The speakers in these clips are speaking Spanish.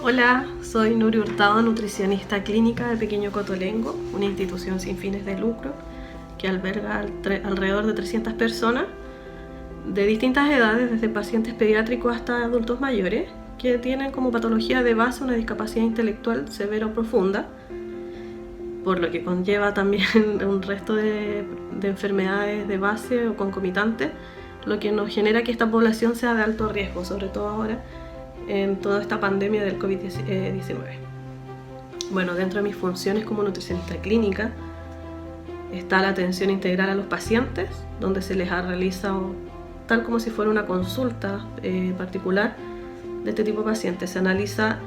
Hola, soy Nuri Hurtado, nutricionista clínica de Pequeño Cotolengo, una institución sin fines de lucro que alberga alrededor de 300 personas de distintas edades, desde pacientes pediátricos hasta adultos mayores, que tienen como patología de base una discapacidad intelectual severa o profunda, por lo que conlleva también un resto de enfermedades de base o concomitantes, lo que nos genera que esta población sea de alto riesgo, sobre todo ahora en toda esta pandemia del COVID-19. Bueno, dentro de mis funciones como nutricionista clínica está la atención integral a los pacientes, donde se les realiza tal como si fuera una consulta particular de este tipo de pacientes. Se analiza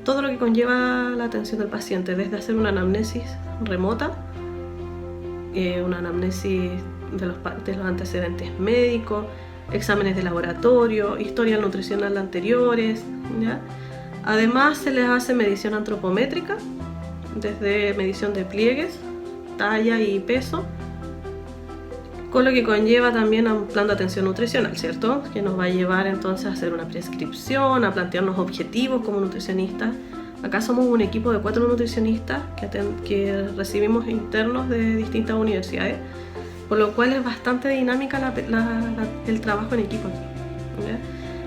todo lo que conlleva la atención del paciente, desde hacer una anamnesis remota, una anamnesis de los antecedentes médicos, exámenes de laboratorio, historial nutricional anteriores, ¿ya? Además se les hace medición antropométrica, desde medición de pliegues, talla y peso, con lo que conlleva también a un plan de atención nutricional, ¿cierto? Que nos va a llevar entonces a hacer una prescripción, a plantearnos objetivos como nutricionistas. Acá somos un equipo de 4 nutricionistas que recibimos internos de distintas universidades, por lo cual es bastante dinámica el trabajo en equipo aquí, ¿ya?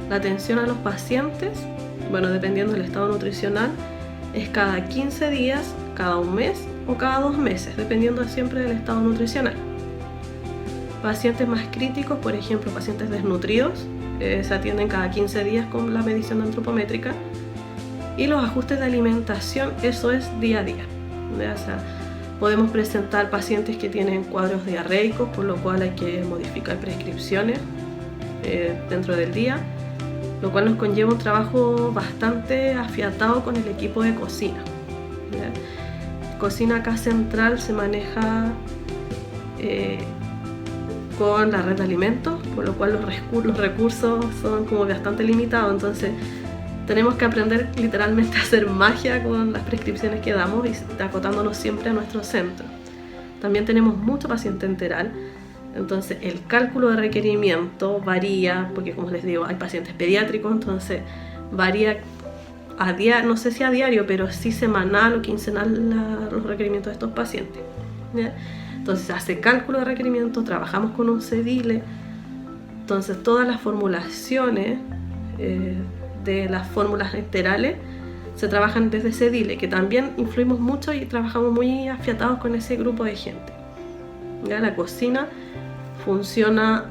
La atención a los pacientes, bueno, dependiendo del estado nutricional, es cada 15 días, cada un mes o cada 2 meses, dependiendo siempre del estado nutricional. Pacientes más críticos, por ejemplo, pacientes desnutridos, se atienden cada 15 días con la medición antropométrica, y los ajustes de alimentación, eso es día a día, ¿ya? O sea, podemos presentar pacientes que tienen cuadros diarreicos, por lo cual hay que modificar prescripciones dentro del día, lo cual nos conlleva un trabajo bastante afiatado con el equipo de cocina, ¿ya? Cocina acá central se maneja con la red de alimentos, por lo cual los recursos son como bastante limitados, entonces tenemos que aprender literalmente a hacer magia con las prescripciones que damos y acotándonos siempre a nuestro centro. También tenemos mucho paciente enteral, entonces el cálculo de requerimiento varía, porque como les digo, hay pacientes pediátricos, entonces varía no sé si a diario, pero sí semanal o quincenal los requerimientos de estos pacientes, ¿ya? Entonces se hace cálculo de requerimiento, trabajamos con un CEDILE, entonces todas las formulaciones de las fórmulas enterales se trabajan desde CEDILE, que también influimos mucho y trabajamos muy afiatados con ese grupo de gente, ¿ya? La cocina funciona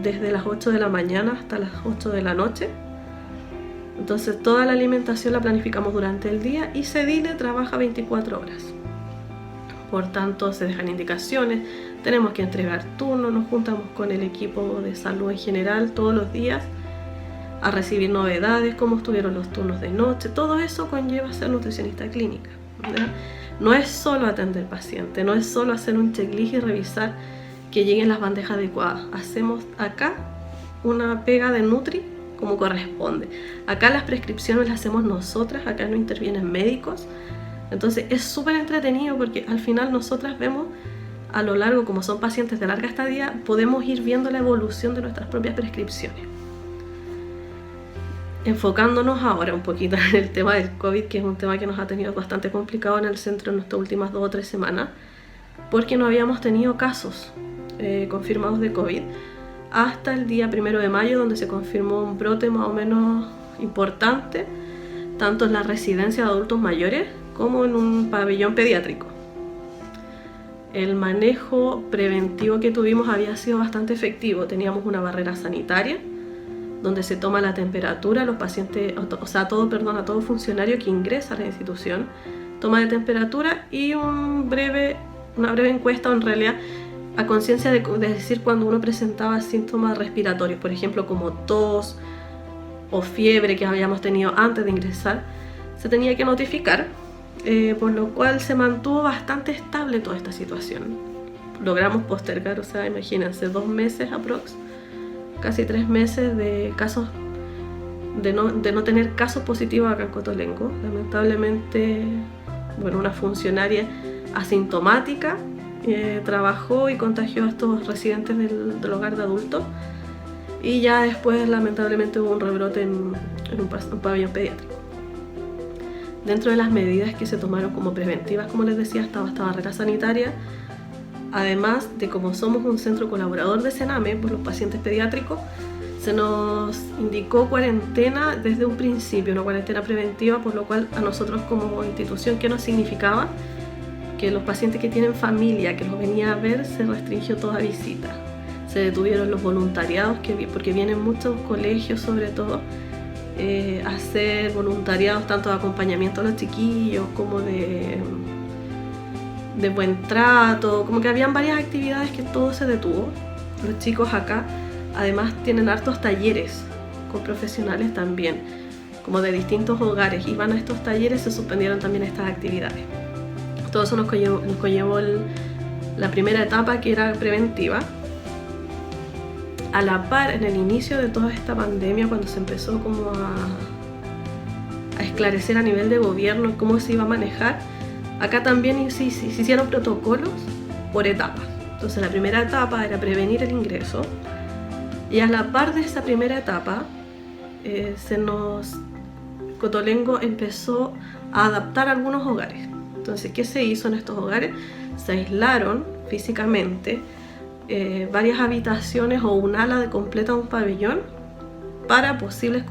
desde las 8 de la mañana hasta las 8 de la noche, entonces toda la alimentación la planificamos durante el día y CEDILE trabaja 24 horas. Por tanto, se dejan indicaciones, tenemos que entregar turnos, nos juntamos con el equipo de salud en general todos los días a recibir novedades, cómo estuvieron los turnos de noche. Todo eso conlleva ser nutricionista clínica, ¿verdad? No es solo atender paciente, no es solo hacer un checklist y revisar que lleguen las bandejas adecuadas. Hacemos acá una pega de nutri como corresponde. Acá las prescripciones las hacemos nosotras, acá no intervienen médicos. Entonces es súper entretenido porque al final nosotras vemos a lo largo, como son pacientes de larga estadía, podemos ir viendo la evolución de nuestras propias prescripciones. Enfocándonos ahora un poquito en el tema del COVID, que es un tema que nos ha tenido bastante complicado en el centro en estas últimas 2 o 3 semanas, porque no habíamos tenido casos confirmados de COVID hasta el día 1 de mayo, donde se confirmó un brote más o menos importante, tanto en la residencia de adultos mayores como en un pabellón pediátrico. El manejo preventivo que tuvimos había sido bastante efectivo. Teníamos una barrera sanitaria donde se toma la temperatura a los pacientes, a todo funcionario que ingresa a la institución, toma de temperatura y una breve encuesta, en realidad a conciencia de decir cuando uno presentaba síntomas respiratorios, por ejemplo como tos o fiebre que habíamos tenido antes de ingresar, se tenía que notificar, por lo cual se mantuvo bastante estable toda esta situación. Logramos postergar, o sea, imagínense, 2 meses aprox, casi 3 meses de casos, de no tener casos positivos acá en Cotolengo. Lamentablemente, bueno, una funcionaria asintomática trabajó y contagió a estos residentes del hogar de adultos, y ya después lamentablemente hubo un rebrote en un pabellón pediátrico. Dentro de las medidas que se tomaron como preventivas, como les decía, estaba esta barrera sanitaria. Además de, como somos un centro colaborador de Sename por los pacientes pediátricos, se nos indicó cuarentena desde un principio, una cuarentena preventiva, por lo cual a nosotros como institución, ¿qué nos significaba? Que los pacientes que tienen familia, que los venía a ver, se restringió toda visita. Se detuvieron los voluntariados, porque vienen muchos colegios sobre todo, a hacer voluntariados tanto de acompañamiento a los chiquillos como de buen trato, como que habían varias actividades que todo se detuvo. Los chicos acá además tienen hartos talleres con profesionales también, como de distintos hogares, iban a estos talleres, se suspendieron también estas actividades. Todo eso nos conllevó la primera etapa, que era preventiva. A la par, en el inicio de toda esta pandemia, cuando se empezó como a esclarecer a nivel de gobierno cómo se iba a manejar, acá también se hicieron protocolos por etapas. Entonces la primera etapa era prevenir el ingreso, y a la par de esa primera etapa Cotolengo empezó a adaptar algunos hogares. Entonces, ¿qué se hizo en estos hogares? Se aislaron físicamente varias habitaciones o un ala de completa un pabellón para posibles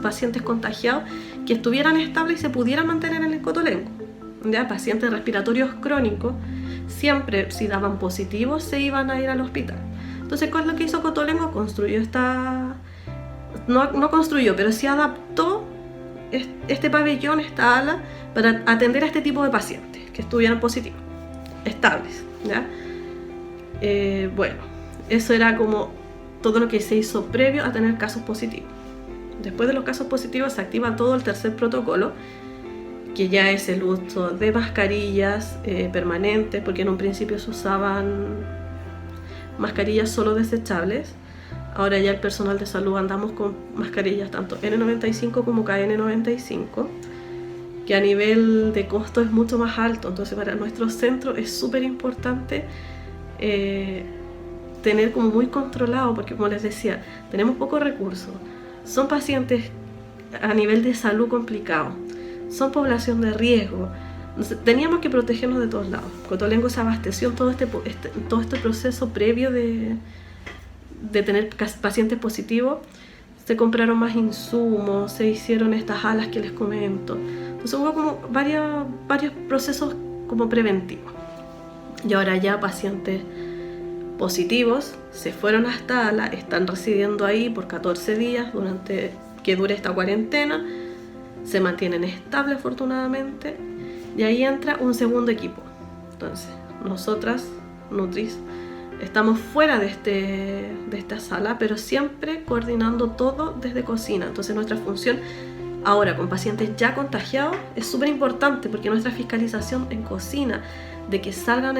pacientes contagiados que estuvieran estables y se pudieran mantener en el Cotolengo. ¿Ya? Pacientes respiratorios crónicos, siempre si daban positivos se iban a ir al hospital. Entonces, ¿cuál es lo que hizo Cotolengo? Construyó no construyó, pero sí adaptó este pabellón, esta ala, para atender a este tipo de pacientes que estuvieran positivos, estables, ¿ya? Bueno, eso era como todo lo que se hizo previo a tener casos positivos. Después de los casos positivos se activa todo el tercer protocolo, que ya es el uso de mascarillas permanentes, porque en un principio se usaban mascarillas solo desechables. Ahora ya el personal de salud andamos con mascarillas tanto N95 como KN95, que a nivel de costo es mucho más alto. Entonces para nuestro centro es súper importante tener como muy controlado, porque como les decía, tenemos pocos recursos, son pacientes a nivel de salud complicado, son población de riesgo. Entonces, teníamos que protegernos de todos lados. Cotolengo se abasteció en todo este proceso previo de tener pacientes positivos. Se compraron más insumos, se hicieron estas alas que les comento. Entonces hubo como varios procesos como preventivos. Y ahora ya pacientes positivos se fueron a esta ala, están residiendo ahí por 14 días durante que dure esta cuarentena. Se mantienen estables afortunadamente. Y ahí entra un segundo equipo. Entonces, nosotras, Nutris, estamos fuera de esta sala, pero siempre coordinando todo desde cocina. Entonces nuestra función ahora con pacientes ya contagiados es súper importante, porque nuestra fiscalización en cocina, de que salgan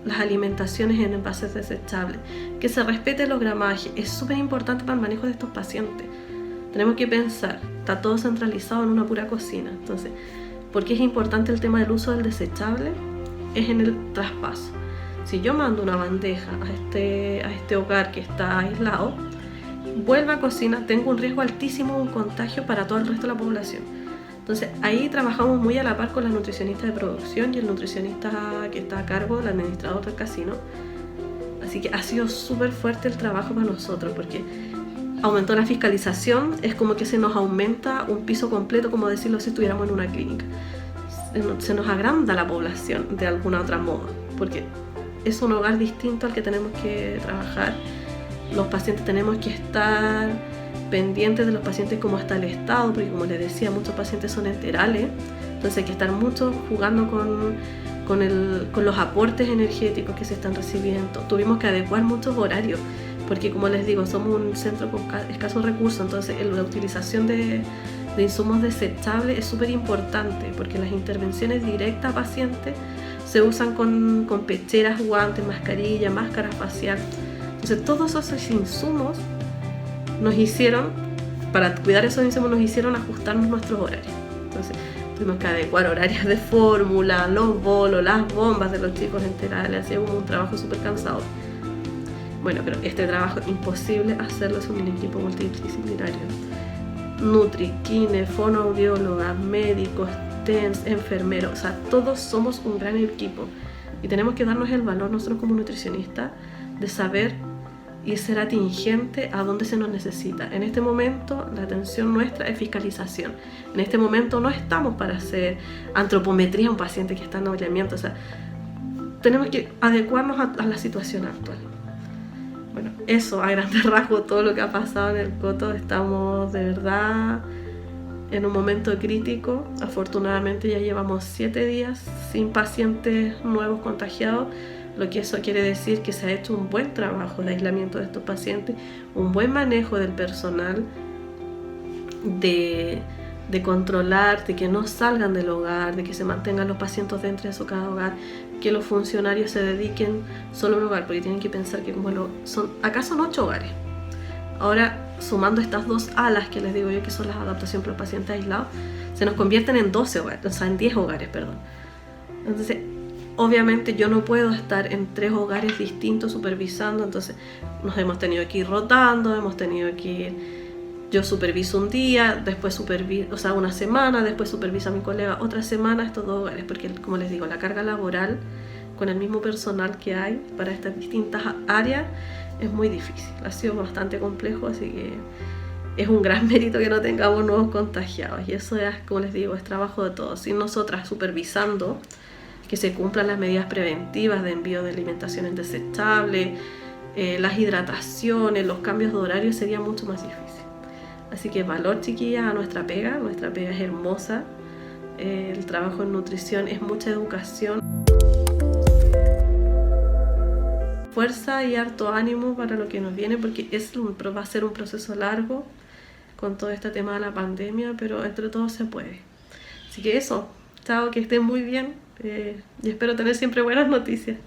las alimentaciones en envases desechables, que se respeten los gramajes, es súper importante para el manejo de estos pacientes. Tenemos que pensar, está todo centralizado en una pura cocina. Entonces, ¿por qué es importante el tema del uso del desechable? Es en el traspaso. Si yo mando una bandeja a este hogar que está aislado, vuelve a cocina, tengo un riesgo altísimo de un contagio para todo el resto de la población. Entonces ahí trabajamos muy a la par con la nutricionista de producción y el nutricionista que está a cargo del administrador del casino. Así que ha sido súper fuerte el trabajo para nosotros, porque aumentó la fiscalización, es como que se nos aumenta un piso completo, como decirlo si estuviéramos en una clínica. Se nos agranda la población de alguna otra modo, porque es un hogar distinto al que tenemos que trabajar. Los pacientes tenemos que estar pendientes de los pacientes como está el estado, porque como les decía, muchos pacientes son enterales, entonces hay que estar mucho jugando con los aportes energéticos que se están recibiendo. Tuvimos que adecuar muchos horarios, porque como les digo, somos un centro con escasos recursos, entonces la utilización de insumos desechables es súper importante, porque las intervenciones directas a pacientes se usan con pecheras, guantes, mascarilla, máscara facial. Entonces todos esos insumos para cuidar esos insumos nos hicieron ajustarnos nuestros horarios. Entonces tuvimos que adecuar horarios de fórmula, los bolos, las bombas de los chicos enterales, así como un trabajo súper cansador. Bueno, pero este trabajo es imposible hacerlo sin un equipo multidisciplinario. Nutri, kine, fonoaudiólogas, médicos, TENS, enfermeros, o sea, todos somos un gran equipo y tenemos que darnos el valor nosotros como nutricionistas de saber y ser atingente a donde se nos necesita. En este momento la atención nuestra es fiscalización. En este momento no estamos para hacer antropometría a un paciente que está en aislamiento, o sea, tenemos que adecuarnos a la situación actual. Bueno, eso a grandes rasgos todo lo que ha pasado en el Coto. Estamos de verdad en un momento crítico. Afortunadamente ya llevamos 7 días sin pacientes nuevos contagiados, lo que eso quiere decir que se ha hecho un buen trabajo de aislamiento de estos pacientes, un buen manejo del personal, de controlar, de que no salgan del hogar, de que se mantengan los pacientes dentro de su cada hogar, que los funcionarios se dediquen solo a un hogar, porque tienen que pensar que acá son 8 hogares. Ahora, sumando estas 2 alas que les digo yo que son las adaptaciones para los pacientes aislados, se nos convierten en 12 hogares, o sea, en 10 hogares, perdón. Entonces, obviamente yo no puedo estar en 3 hogares distintos supervisando, entonces nos hemos tenido que ir rotando, hemos tenido que ir, yo superviso un día, después una semana, después supervisa a mi colega otra semana estos 2 hogares, porque como les digo, la carga laboral con el mismo personal que hay para estas distintas áreas es muy difícil, ha sido bastante complejo, así que es un gran mérito que no tengamos nuevos contagiados, y eso es, como les digo, es trabajo de todos, sin nosotras supervisando que se cumplan las medidas preventivas de envío de alimentaciones desechables, las hidrataciones, los cambios de horario, sería mucho más difícil. Así que valor, chiquillas, a nuestra pega es hermosa, el trabajo en nutrición es mucha educación, fuerza y harto ánimo para lo que nos viene, porque va a ser un proceso largo con todo este tema de la pandemia, pero entre todos se puede. Así que eso, chao, que estén muy bien. Y espero tener siempre buenas noticias.